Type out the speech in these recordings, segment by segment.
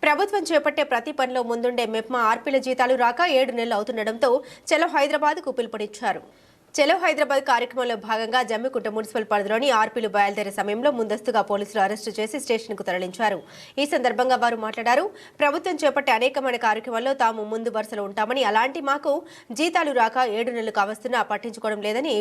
ప్రభుత్వం చేపట్టే ప్రతి పనిలో ముందుండే మెప్మా ఆర్పీల జీతాలు రాక 7 నెలలు అవుతుండటంతో చలో హైదరాబాద్కు పిలుపునిచ్చారు. చలో హైదరాబాద్ కార్యక్రమంలో భాగంగా జమ్మికుంట మున్సిపల్ పరిధిలోని ఆర్పీలు బయలుదేరే సమయంలో ముందస్తుగా పోలీసులు అరెస్టు చేసి స్టేషన్కు తరలించారు. ఈ సందర్భంగా వారు మాట్లాడారు. ప్రభుత్వం చేపట్టే అనేకమైన కార్యక్రమాల్లో తాము ముందు వరుసలో ఉంటామని, అలాంటి మాకు జీతాలు రాక 7 నెలలు కావస్తున్నా పట్టించుకోవడం లేదని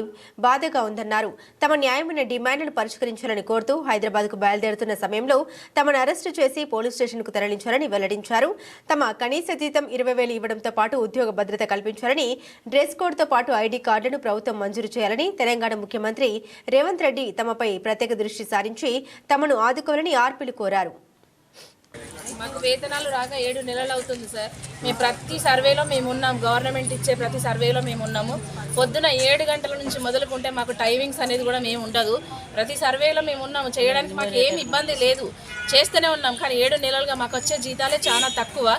బాధగా ఉందన్నారు. తమ న్యాయమైన డిమాండ్లను పరిష్కరించాలని కోరుతూ హైదరాబాద్కు బయలుదేరుతున్న సమయంలో తమను అరెస్టు చేసి పోలీస్ స్టేషన్కు తరలించారని వెల్లడించారు. తమ కనీస జీతం 20,000 ఇవ్వడంతో పాటు ఉద్యోగ భద్రత కల్పించాలని, డ్రెస్ కోడ్తో పాటు ఐడీ కార్డులను ప్రభుత్వం మంజూరు చేయాలని, తెలంగాణ ముఖ్యమంత్రి రేవంత్ రెడ్డి తమపై ప్రత్యేక దృష్టి సారించి తమను ఆదుకోవాలని ఆర్పీలు కోరారు. మాకు వేతనాలు రాక 7 నెలలు అవుతుంది సార్. మేము ప్రతి సర్వేలో మేము ఉన్నాం, గవర్నమెంట్ ఇచ్చే ప్రతి సర్వేలో మేము ఉన్నాము. పొద్దున 7 గంటల నుంచి మొదలుకుంటే మాకు టైమింగ్స్ అనేది కూడా మేము ఉండదు. ప్రతి సర్వేలో మేము ఉన్నాము, చేయడానికి మాకు ఏమి ఇబ్బంది లేదు, చేస్తూనే ఉన్నాం. కానీ 7 నెలలుగా మాకు వచ్చే జీతాలే చాలా తక్కువ.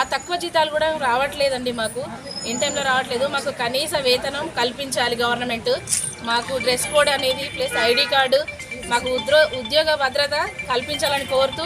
ఆ తక్కువ జీతాలు కూడా రావట్లేదండి, మాకు ఇన్ టైంలో రావట్లేదు. మాకు కనీస వేతనం కల్పించాలి గవర్నమెంట్. మాకు డ్రెస్ కోడ్ అనేది ప్లస్ ఐడి కార్డు, మాకు ఉద్యోగ భద్రత కల్పించాలని కోరుతూ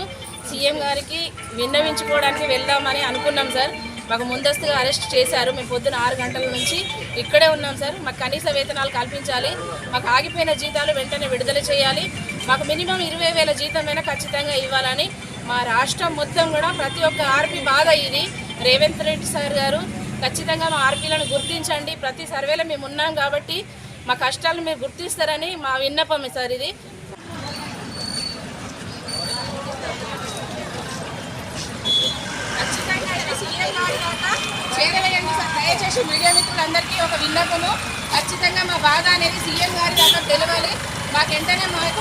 సీఎం గారికి విన్నవించుకోవడానికి వెళ్దామని అనుకున్నాం సార్. మాకు ముందస్తుగా అరెస్ట్ చేశారు. మేము పొద్దున 6 గంటల నుంచి ఇక్కడే ఉన్నాం సార్. మాకు కనీస వేతనాలు కల్పించాలి, మాకు ఆగిపోయిన జీతాలు వెంటనే విడుదల చేయాలి, మాకు మినిమం 20,000 జీతమైనా ఖచ్చితంగా ఇవ్వాలని మా రాష్ట్రం మొత్తం కూడా ప్రతి ఒక్క ఆర్పీ బాధ ఇది. రేవంత్ రెడ్డి సార్ గారు ఖచ్చితంగా మా ఆర్పీలను గుర్తించండి. ప్రతి సర్వేలో మేము ఉన్నాం కాబట్టి మా కష్టాలను మీరు గుర్తిస్తారని మా విన్నపం సార్ ఇది. చేరవేయండి సార్, దయచేసి మీడియా మిత్రులందరికీ ఒక విన్నపము. ఖచ్చితంగా మా బాధ అనేది సీఎం గారి దాకా తెలవాలి. మాకు వెంటనే మా యొక్క